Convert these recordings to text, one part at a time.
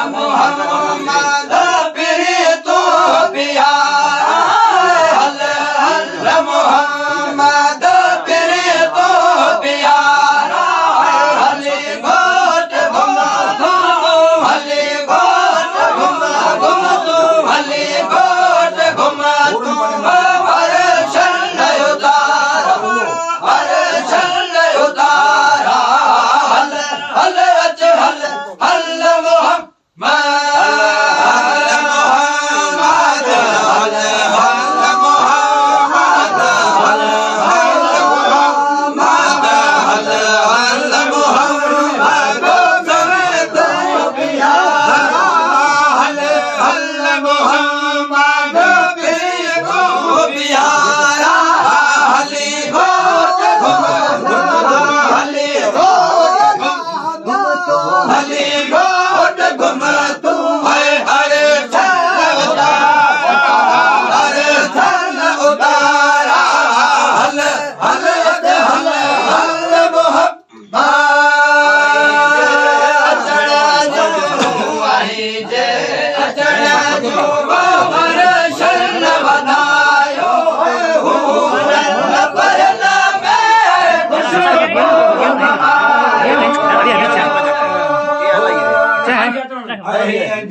मोहम्मद पीरी तो प्यारा हल हल मोहम्मद पीरी तो प्यारा हली घोट घुम घुम हली घोट घुम घुम तू हली घोट घुम तू हर शन उतारा हर शन उतारा हल हल अच हल हल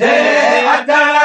जय